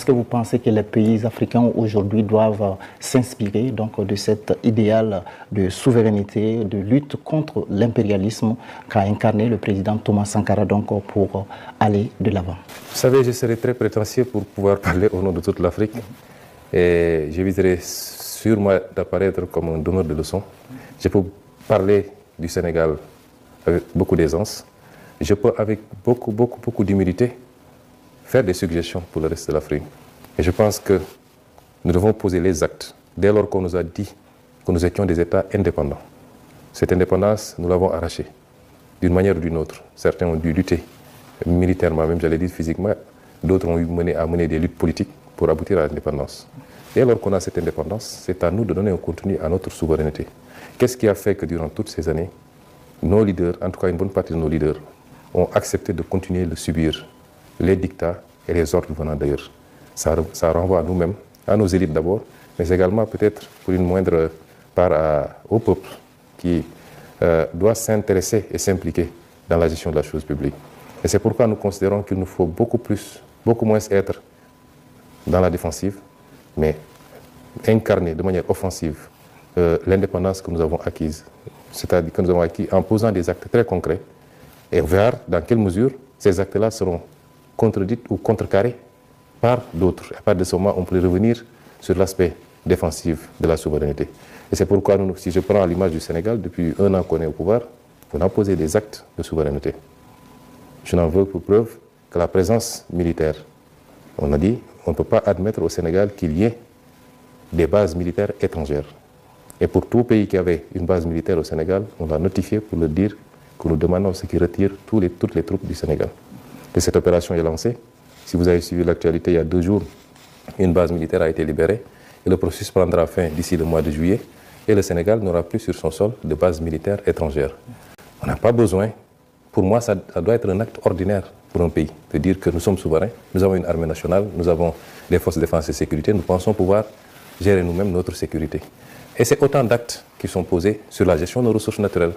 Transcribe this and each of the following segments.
Est-ce que vous pensez que les pays africains aujourd'hui doivent s'inspirer donc de cet idéal de souveraineté, de lutte contre l'impérialisme qu'a incarné le président Thomas Sankara donc pour aller de l'avant? Vous savez, je serais très prétentieux pour pouvoir parler au nom de toute l'Afrique et j'éviterai sûrement d'apparaître comme un donneur de leçons. Je peux parler du Sénégal avec beaucoup d'aisance. Je peux, avec beaucoup d'humilité, faire des suggestions pour le reste de l'Afrique. Et je pense que nous devons poser les actes dès lors qu'on nous a dit que nous étions des États indépendants. Cette indépendance, nous l'avons arrachée d'une manière ou d'une autre. Certains ont dû lutter militairement, même j'allais dire physiquement. D'autres ont eu à mener des luttes politiques pour aboutir à l'indépendance. Dès lors qu'on a cette indépendance, c'est à nous de donner un contenu à notre souveraineté. Qu'est-ce qui a fait que durant toutes ces années, nos leaders, en tout cas une bonne partie de nos leaders, ont accepté de continuer de subir les dictats et les ordres venant d'ailleurs? Ça renvoie à nous-mêmes, à nos élites d'abord, mais également peut-être pour une moindre part au peuple qui doit s'intéresser et s'impliquer dans la gestion de la chose publique. Et c'est pourquoi nous considérons qu'il nous faut beaucoup moins être dans la défensive, mais incarner de manière offensive l'indépendance que nous avons acquise, c'est-à-dire que nous avons acquis en posant des actes très concrets et voir dans quelle mesure ces actes-là seront contredits ou contrecarrés par d'autres. À partir de ce moment, on peut revenir sur l'aspect défensif de la souveraineté. Et c'est pourquoi, si je prends l'image du Sénégal, depuis 1 an qu'on est au pouvoir, on a posé des actes de souveraineté. Je n'en veux pour preuve que la présence militaire. On a dit, on ne peut pas admettre au Sénégal qu'il y ait des bases militaires étrangères. Et pour tout pays qui avait une base militaire au Sénégal, on l'a notifié pour le dire que nous demandons ce qui retire toutes les troupes du Sénégal. Et cette opération est lancée. Si vous avez suivi l'actualité, il y a 2 jours, une base militaire a été libérée. Et le processus prendra fin d'ici le mois de juillet. Et le Sénégal n'aura plus sur son sol de base militaire étrangère. On n'a pas besoin. Pour moi, ça doit être un acte ordinaire pour un pays, de dire que nous sommes souverains, nous avons une armée nationale, nous avons des forces de défense et de sécurité, nous pensons pouvoir gérer nous-mêmes notre sécurité. Et c'est autant d'actes qui sont posés sur la gestion de nos ressources naturelles.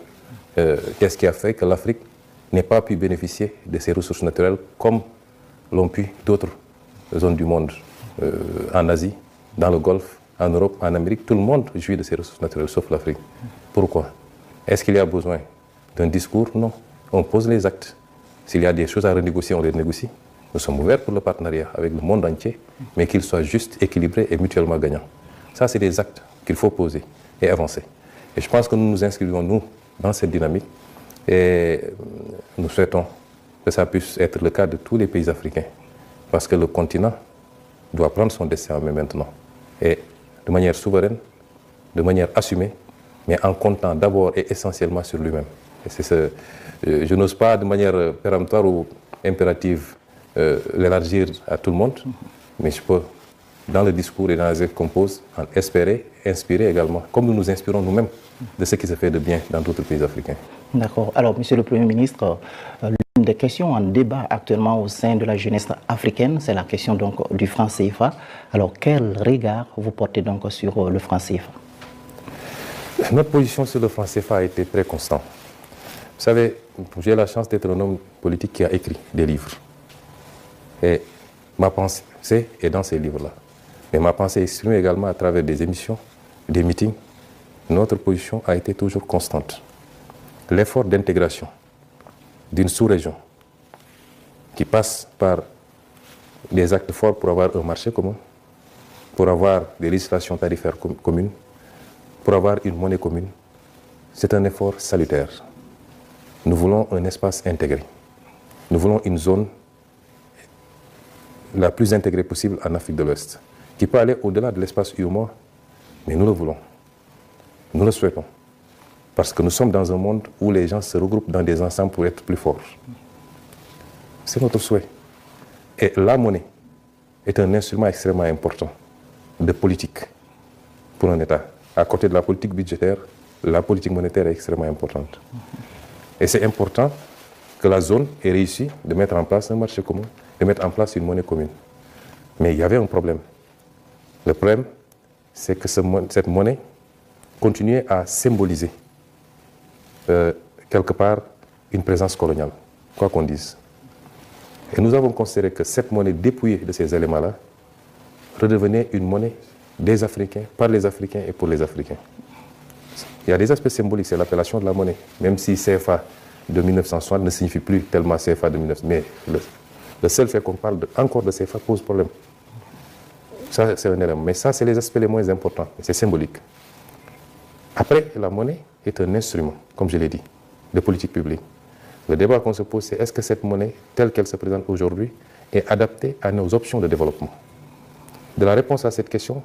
Qu'est-ce qui a fait que l'Afrique n'ait pas pu bénéficier de ces ressources naturelles comme l'ont pu d'autres zones du monde, en Asie, dans le Golfe, en Europe, en Amérique, tout le monde jouit de ces ressources naturelles, sauf l'Afrique. Pourquoi? Est-ce qu'il y a besoin d'un discours? Non. On pose les actes. S'il y a des choses à renégocier, on les négocie. Nous sommes ouverts pour le partenariat avec le monde entier, mais qu'il soit juste, équilibré et mutuellement gagnant. Ça, c'est des actes qu'il faut poser et avancer. Et je pense que nous nous inscrivons, nous, dans cette dynamique et nous souhaitons que ça puisse être le cas de tous les pays africains. Parce que le continent doit prendre son destin en main maintenant. Et de manière souveraine, de manière assumée, mais en comptant d'abord et essentiellement sur lui-même. Je n'ose pas de manière péremptoire ou impérative l'élargir à tout le monde, mais je peux, dans le discours et dans les actes qu'on pose, en espérer, inspirer également, comme nous nous inspirons nous-mêmes de ce qui se fait de bien dans d'autres pays africains. D'accord. Alors, Monsieur le Premier ministre, l'une des questions en débat actuellement au sein de la jeunesse africaine, c'est la question donc du franc CFA. Alors, quel regard vous portez donc sur le franc CFA? Notre position sur le franc CFA a été très constante. Vous savez, j'ai la chance d'être un homme politique qui a écrit des livres. Et ma pensée est dans ces livres-là. Mais ma pensée est exprimée également à travers des émissions, des meetings. Notre position a été toujours constante. L'effort d'intégration d'une sous-région qui passe par des actes forts pour avoir un marché commun, pour avoir des législations tarifaires communes, pour avoir une monnaie commune, c'est un effort salutaire. Nous voulons un espace intégré. Nous voulons une zone la plus intégrée possible en Afrique de l'Ouest, qui peut aller au-delà de l'espace UEMOA, mais nous le voulons. Nous le souhaitons. Parce que nous sommes dans un monde où les gens se regroupent dans des ensembles pour être plus forts. C'est notre souhait. Et la monnaie est un instrument extrêmement important de politique pour un État. À côté de la politique budgétaire, la politique monétaire est extrêmement importante. Et c'est important que la zone ait réussi de mettre en place un marché commun, de mettre en place une monnaie commune. Mais il y avait un problème. Le problème, c'est que cette monnaie continuait à symboliser quelque part une présence coloniale, quoi qu'on dise. Et nous avons considéré que cette monnaie dépouillée de ces éléments-là redevenait une monnaie des Africains, par les Africains et pour les Africains. Il y a des aspects symboliques, c'est l'appellation de la monnaie. Même si CFA de 1960 ne signifie plus tellement CFA de 1960. Mais le seul fait qu'on parle encore de CFA pose problème. Ça, c'est un élément. Mais ça, c'est les aspects les moins importants. C'est symbolique. Après, la monnaie est un instrument, comme je l'ai dit, de politique publique. Le débat qu'on se pose, c'est est-ce que cette monnaie, telle qu'elle se présente aujourd'hui, est adaptée à nos options de développement? De la réponse à cette question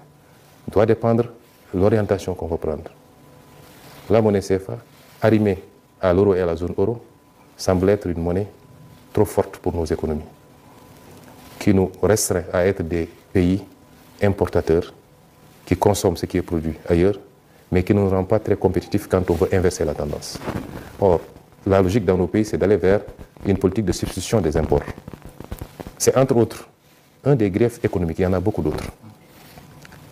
doit dépendre l'orientation qu'on va prendre. La monnaie CFA, arrimée à l'euro et à la zone euro, semble être une monnaie trop forte pour nos économies, qui nous restreint à être des pays importateurs qui consomment ce qui est produit ailleurs, mais qui ne nous rend pas très compétitifs quand on veut inverser la tendance. Or, la logique dans nos pays, c'est d'aller vers une politique de substitution des imports. C'est entre autres un des griefs économiques, il y en a beaucoup d'autres,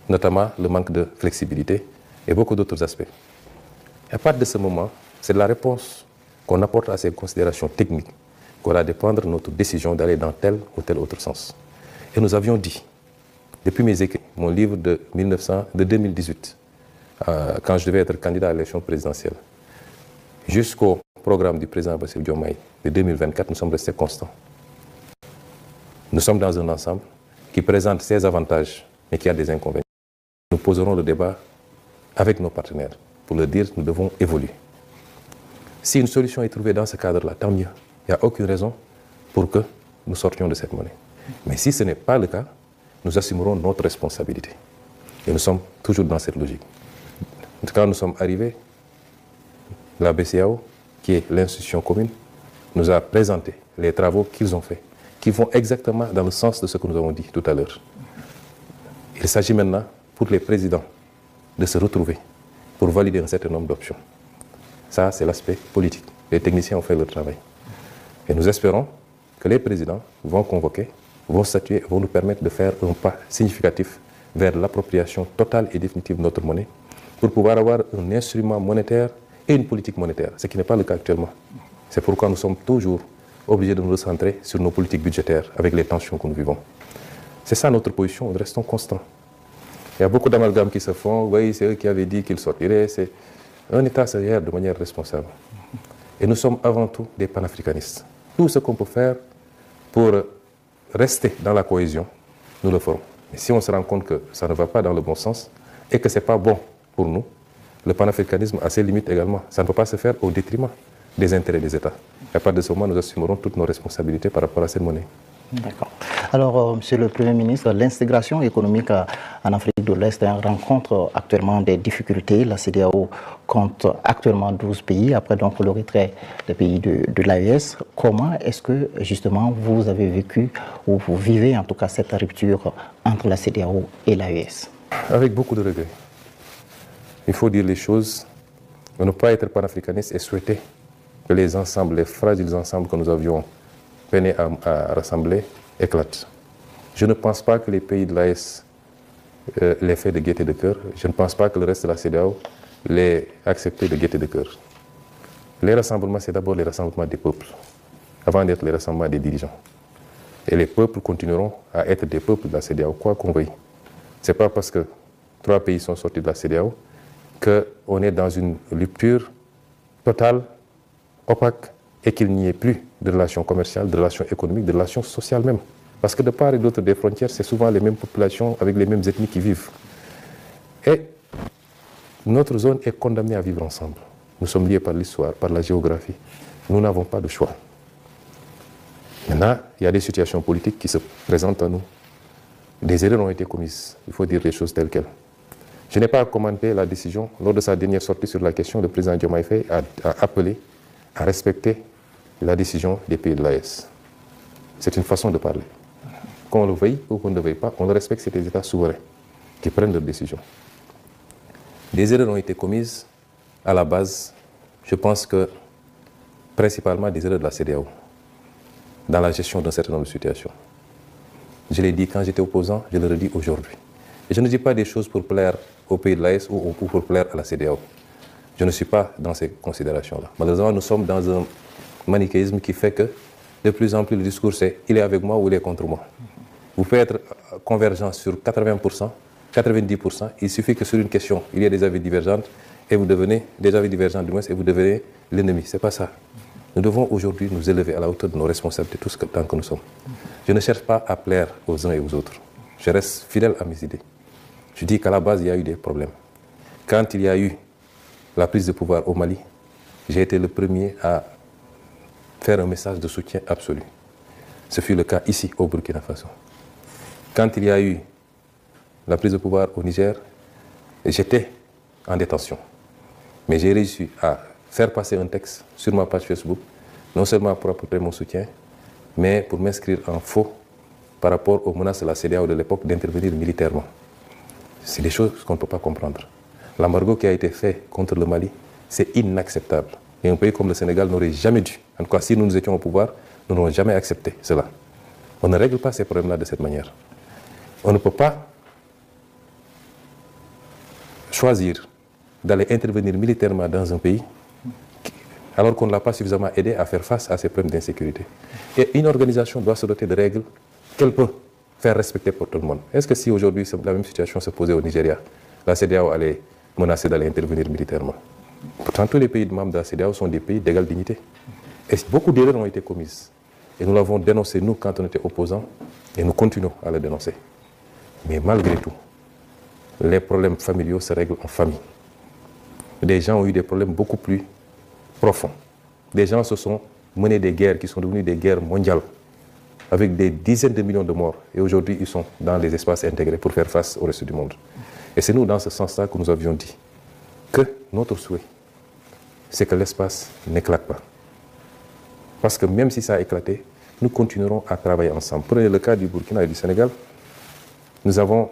notamment le manque de flexibilité et beaucoup d'autres aspects. À partir de ce moment, c'est de la réponse qu'on apporte à ces considérations techniques qu'on va dépendre de notre décision d'aller dans tel ou tel autre sens. Et nous avions dit, depuis mes écrits, mon livre de 2018, quand je devais être candidat à l'élection présidentielle, jusqu'au programme du président Bassirou Diomaye de 2024, nous sommes restés constants. Nous sommes dans un ensemble qui présente ses avantages, mais qui a des inconvénients. Nous poserons le débat avec nos partenaires pour leur dire que nous devons évoluer. Si une solution est trouvée dans ce cadre-là, tant mieux. Il n'y a aucune raison pour que nous sortions de cette monnaie. Mais si ce n'est pas le cas, nous assumerons notre responsabilité. Et nous sommes toujours dans cette logique. Quand nous sommes arrivés, la BCEAO, qui est l'institution commune, nous a présenté les travaux qu'ils ont faits, qui vont exactement dans le sens de ce que nous avons dit tout à l'heure. Il s'agit maintenant pour les présidents de se retrouver pour valider un certain nombre d'options. Ça, c'est l'aspect politique. Les techniciens ont fait leur travail. Et nous espérons que les présidents vont convoquer, vont statuer, vont nous permettre de faire un pas significatif vers l'appropriation totale et définitive de notre monnaie pour pouvoir avoir un instrument monétaire et une politique monétaire, ce qui n'est pas le cas actuellement. C'est pourquoi nous sommes toujours obligés de nous recentrer sur nos politiques budgétaires avec les tensions que nous vivons. C'est ça notre position, nous restons constants. Il y a beaucoup d'amalgames qui se font, oui, c'est eux qui avaient dit qu'ils sortiraient. Un État se gère de manière responsable. Et nous sommes avant tout des panafricanistes. Tout ce qu'on peut faire pour rester dans la cohésion, nous le ferons. Et si on se rend compte que ça ne va pas dans le bon sens et que ce n'est pas bon pour nous, le panafricanisme a ses limites également. Ça ne peut pas se faire au détriment des intérêts des États. À partir de ce moment, nous assumerons toutes nos responsabilités par rapport à cette monnaie. D'accord. Alors, Monsieur le Premier ministre, l'intégration économique en Afrique de l'Est rencontre actuellement des difficultés. La CEDEAO compte actuellement 12 pays, après donc le retrait des pays de l'AES. Comment est-ce que, justement, vous avez vécu, ou vous vivez en tout cas cette rupture entre la CEDEAO et l'AES? Avec beaucoup de regrets. Il faut dire les choses. Ne pas être panafricaniste et souhaiter que les ensembles, les fragiles ensembles que nous avions peiné à rassembler, éclatent. Je ne pense pas que les pays de l'AES l'aient fait de gaieté de cœur. Je ne pense pas que le reste de la CEDEAO l'ait accepté de gaieté de cœur. Les rassemblements, c'est d'abord les rassemblements des peuples, avant d'être les rassemblements des dirigeants. Et les peuples continueront à être des peuples de la CEDEAO, quoi qu'on veuille. Ce n'est pas parce que 3 pays sont sortis de la CEDEAO qu'on est dans une rupture totale, opaque, et qu'il n'y ait plus de relations commerciales, de relations économiques, de relations sociales même. Parce que de part et d'autre des frontières, c'est souvent les mêmes populations avec les mêmes ethnies qui vivent. Et notre zone est condamnée à vivre ensemble. Nous sommes liés par l'histoire, par la géographie. Nous n'avons pas de choix. Maintenant, il y a des situations politiques qui se présentent à nous. Des erreurs ont été commises. Il faut dire les choses telles quelles. Je n'ai pas commenté la décision. Lors de sa dernière sortie sur la question, le président Diomaye Faye a appelé à respecter la décision des pays de l'AES. C'est une façon de parler. Qu'on le veuille ou qu'on ne le veuille pas, on le respecte, c'est des États souverains qui prennent leurs décisions. Des erreurs ont été commises à la base, je pense que principalement des erreurs de la CEDEAO, dans la gestion d'un certain nombre de situations. Je l'ai dit quand j'étais opposant, je le redis aujourd'hui. Et je ne dis pas des choses pour plaire aux pays de l'AES ou pour plaire à la CEDEAO. Je ne suis pas dans ces considérations-là. Malheureusement, nous sommes dans un manichéisme qui fait que de plus en plus le discours c'est « il est avec moi ou il est contre moi ». Vous pouvez être convergent sur 80%, 90%. Il suffit que sur une question, il y ait des avis divergents et vous devenez, des avis divergents du moins, et vous devenez l'ennemi. Ce n'est pas ça. Nous devons aujourd'hui nous élever à la hauteur de nos responsabilités, tout ce temps que nous sommes. Je ne cherche pas à plaire aux uns et aux autres. Je reste fidèle à mes idées. Je dis qu'à la base, il y a eu des problèmes. Quand il y a eu la prise de pouvoir au Mali, j'ai été le premier à faire un message de soutien absolu. Ce fut le cas ici, au Burkina Faso. Quand il y a eu la prise de pouvoir au Niger, j'étais en détention. Mais j'ai réussi à faire passer un texte sur ma page Facebook, non seulement pour apporter mon soutien, mais pour m'inscrire en faux par rapport aux menaces de la CEDEAO de l'époque d'intervenir militairement. C'est des choses qu'on ne peut pas comprendre. L'embargo qui a été fait contre le Mali, c'est inacceptable. Et un pays comme le Sénégal n'aurait jamais dû, en tout cas si nous étions au pouvoir, nous n'aurions jamais accepté cela. On ne règle pas ces problèmes-là de cette manière. On ne peut pas choisir d'aller intervenir militairement dans un pays alors qu'on ne l'a pas suffisamment aidé à faire face à ces problèmes d'insécurité. Et une organisation doit se doter de règles qu'elle peut faire respecter pour tout le monde. Est-ce que si aujourd'hui la même situation se posait au Nigeria, la CEDEAO allait menacer d'aller intervenir militairement? Pourtant, tous les pays membres de la CEDEAO sont des pays d'égale dignité. Et beaucoup d'erreurs ont été commises. Et nous l'avons dénoncé, nous, quand on était opposants, et nous continuons à le dénoncer. Mais malgré tout, les problèmes familiaux se règlent en famille. Des gens ont eu des problèmes beaucoup plus profonds. Des gens se sont menés des guerres qui sont devenues des guerres mondiales, avec des dizaines de millions de morts. Et aujourd'hui, ils sont dans les espaces intégrés pour faire face au reste du monde. Et c'est nous, dans ce sens-là, que nous avions dit que notre souhait, c'est que l'espace n'éclate pas. Parce que même si ça a éclaté, nous continuerons à travailler ensemble. Prenez le cas du Burkina et du Sénégal. Nous avons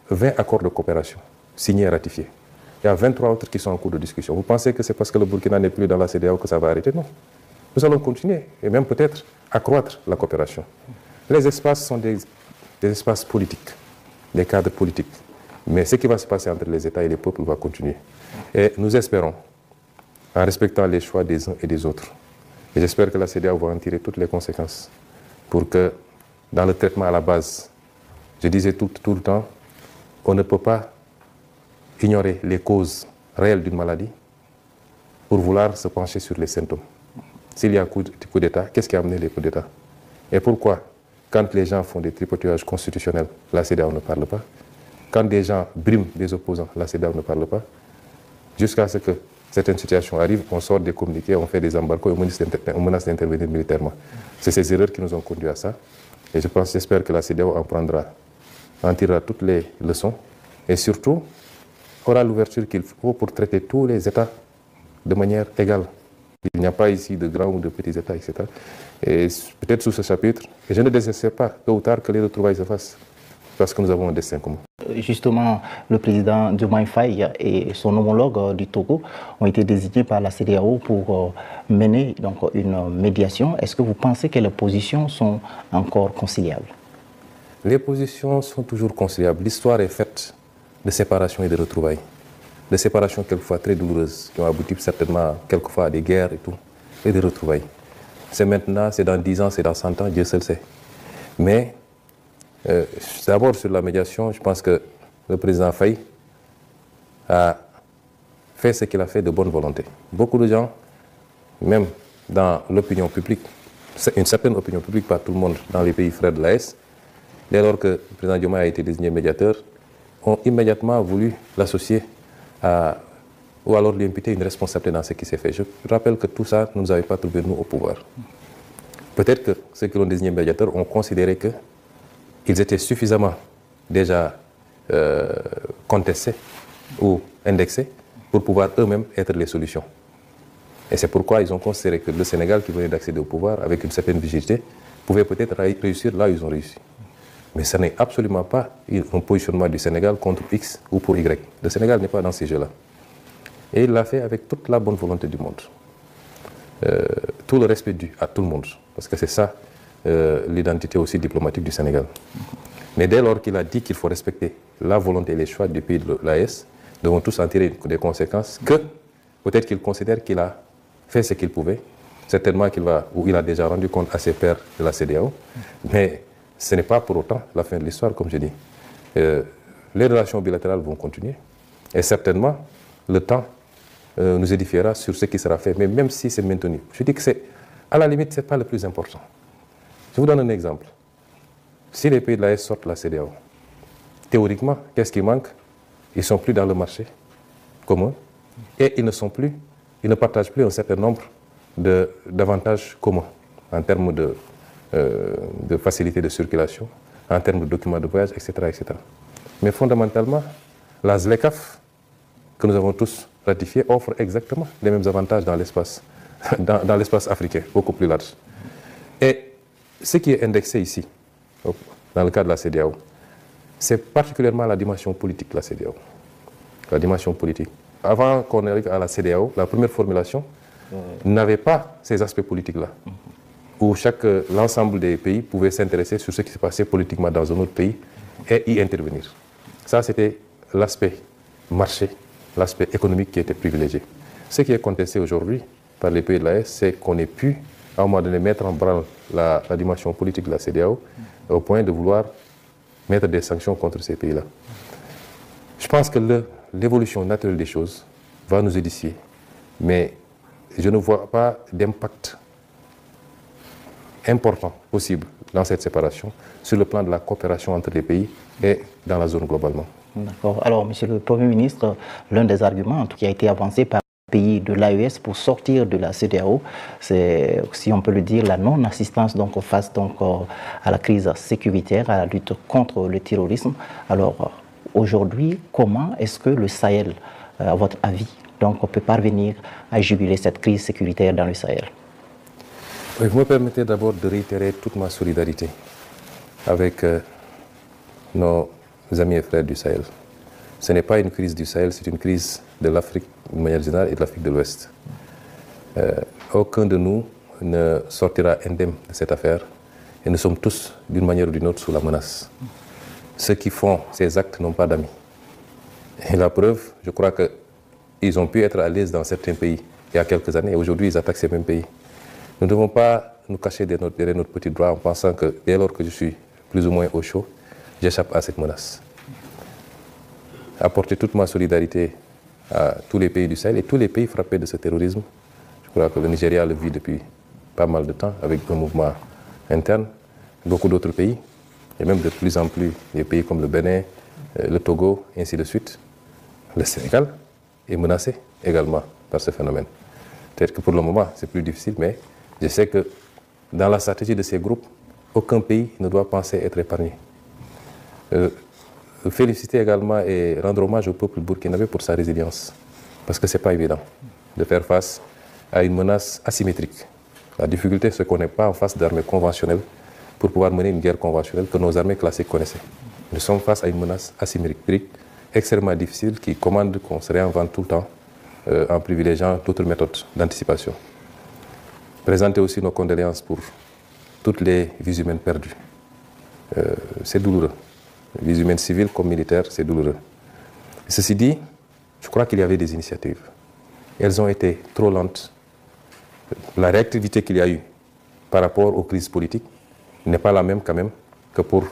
20 accords de coopération signés et ratifiés. Il y a 23 autres qui sont en cours de discussion. Vous pensez que c'est parce que le Burkina n'est plus dans la CEDEAO que ça va arrêter? Non. Nous allons continuer et même peut-être accroître la coopération. Les espaces sont des espaces politiques, des cadres politiques. Mais ce qui va se passer entre les États et les peuples va continuer. Et nous espérons, en respectant les choix des uns et des autres, et j'espère que la CEDEAO va en tirer toutes les conséquences pour que, dans le traitement à la base, je disais tout le temps, on ne peut pas ignorer les causes réelles d'une maladie pour vouloir se pencher sur les symptômes. S'il y a un coup d'État, qu'est-ce qui a amené les coups d'État? Et pourquoi, quand les gens font des tripotages constitutionnels, la CEDEAO ne parle pas? Quand des gens briment des opposants, la CEDEAO ne parle pas? Jusqu'à ce que certaines situations arrivent, on sort des communiqués, on fait des embargos et on menace d'intervenir militairement. C'est ces erreurs qui nous ont conduits à ça. Et j'espère que la CEDEAO en tirera toutes les leçons et surtout aura l'ouverture qu'il faut pour traiter tous les États de manière égale. Il n'y a pas ici de grands ou de petits États, etc. Et peut-être sous ce chapitre, et je ne désespère pas, tôt ou tard, que les retrouvailles se fassent, parce que nous avons un destin commun. Justement, le président Diomaye Faye et son homologue du Togo ont été désignés par la CEDEAO pour mener donc, une médiation. Est-ce que vous pensez que les positions sont encore conciliables? Les positions sont toujours conciliables. L'histoire est faite de séparation et de retrouvailles. De séparation quelquefois très douloureuses, qui ont abouti certainement quelquefois à des guerres et tout, et de retrouvailles. C'est maintenant, c'est dans 10 ans, c'est dans 100 ans, Dieu seul sait. Mais d'abord sur la médiation, je pense que le président Faye a fait ce qu'il a fait de bonne volonté. Beaucoup de gens, même dans l'opinion publique, une certaine opinion publique, pas tout le monde, dans les pays frères de l'AES, dès lors que le président Diomaye a été désigné médiateur, ont immédiatement voulu l'associer ou alors lui imputer une responsabilité dans ce qui s'est fait. Je rappelle que tout ça ne nous avait pas trouvé, nous, au pouvoir. Peut-être que ceux qui l'ont désigné médiateur ont considéré qu'ils étaient suffisamment déjà contestés ou indexés pour pouvoir eux-mêmes être les solutions. Et c'est pourquoi ils ont considéré que le Sénégal, qui venait d'accéder au pouvoir avec une certaine vigilité, pouvait peut-être réussir là où ils ont réussi. Mais ce n'est absolument pas un positionnement du Sénégal contre X ou pour Y. Le Sénégal n'est pas dans ces jeux-là. Et il l'a fait avec toute la bonne volonté du monde. Tout le respect dû à tout le monde. Parce que c'est ça l'identité aussi diplomatique du Sénégal. Mais dès lors qu'il a dit qu'il faut respecter la volonté et les choix du pays de l'AES, nous devons tous en tirer des conséquences que peut-être qu'il considère qu'il a fait ce qu'il pouvait. Certainement qu'il a déjà rendu compte à ses pairs de la CEDEAO. Mais ce n'est pas pour autant la fin de l'histoire, comme je dis. Les relations bilatérales vont continuer et certainement le temps nous édifiera sur ce qui sera fait, mais même si c'est maintenu. Je dis que c'est, à la limite, ce n'est pas le plus important. Je vous donne un exemple. Si les pays de l'AES sortent de la CEDEAO, théoriquement, qu'est-ce qui manque? Ils ne sont plus dans le marché commun et ils ne partagent plus un certain nombre d'avantages communs en termes de facilité de circulation, en termes de documents de voyage, etc., etc. Mais fondamentalement, la ZLECAf, que nous avons tous ratifiée, offre exactement les mêmes avantages dans l'espace africain, beaucoup plus large. Et ce qui est indexé ici, dans le cas de la CEDEAO, c'est particulièrement la dimension politique de la CEDEAO. La dimension politique. Avant qu'on arrive à la CEDEAO, la première formulation n'avait pas ces aspects politiques-là, où l'ensemble des pays pouvaient s'intéresser sur ce qui se passait politiquement dans un autre pays et y intervenir. Ça, c'était l'aspect marché, l'aspect économique qui était privilégié. Ce qui est contesté aujourd'hui par les pays de l'AES, c'est qu'on ait pu, à un moment donné, mettre en branle la dimension politique de la CEDEAO au point de vouloir mettre des sanctions contre ces pays-là. Je pense que l'évolution naturelle des choses va nous édifier, mais je ne vois pas d'impact important possible dans cette séparation sur le plan de la coopération entre les pays et dans la zone globalement. D'accord. Alors, Monsieur le Premier ministre, l'un des arguments qui a été avancé par les pays de l'AES pour sortir de la CEDEAO, c'est, si on peut le dire, la non-assistance face à la crise sécuritaire, à la lutte contre le terrorisme. Alors, aujourd'hui, comment est-ce que le Sahel, à votre avis, peut parvenir à juguler cette crise sécuritaire dans le Sahel? Vous me permettez d'abord de réitérer toute ma solidarité avec nos amis et frères du Sahel. Ce n'est pas une crise du Sahel, c'est une crise de l'Afrique de manière générale et de l'Afrique de l'Ouest. Aucun de nous ne sortira indemne de cette affaire et nous sommes tous, d'une manière ou d'une autre, sous la menace. Ceux qui font ces actes n'ont pas d'amis. Et la preuve, je crois qu'ils ont pu être à l'aise dans certains pays il y a quelques années et aujourd'hui ils attaquent ces mêmes pays. Nous ne devons pas nous cacher derrière notre petit droit en pensant que dès lors que je suis plus ou moins au chaud, j'échappe à cette menace. Apporter toute ma solidarité à tous les pays du Sahel et tous les pays frappés de ce terrorisme. Je crois que le Nigeria le vit depuis pas mal de temps avec un mouvement interne. Beaucoup d'autres pays, et même de plus en plus des pays comme le Bénin, le Togo, et ainsi de suite. Le Sénégal est menacé également par ce phénomène. Peut-être que pour le moment, c'est plus difficile, mais je sais que dans la stratégie de ces groupes, aucun pays ne doit penser être épargné. Féliciter également et rendre hommage au peuple burkinabé pour sa résilience. Parce que ce n'est pas évident de faire face à une menace asymétrique. La difficulté, c'est qu'on n'est pas en face d'armées conventionnelles pour pouvoir mener une guerre conventionnelle que nos armées classiques connaissaient. Nous sommes face à une menace asymétrique extrêmement difficile qui commande qu'on se réinvente tout le temps en privilégiant d'autres méthodes d'anticipation. Présenter aussi nos condoléances pour toutes les vies humaines perdues. C'est douloureux. Les vies humaines civiles comme militaires, c'est douloureux. Ceci dit, je crois qu'il y avait des initiatives. Elles ont été trop lentes. La réactivité qu'il y a eu par rapport aux crises politiques n'est pas la même quand même que pour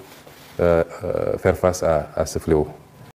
faire face à ce fléau.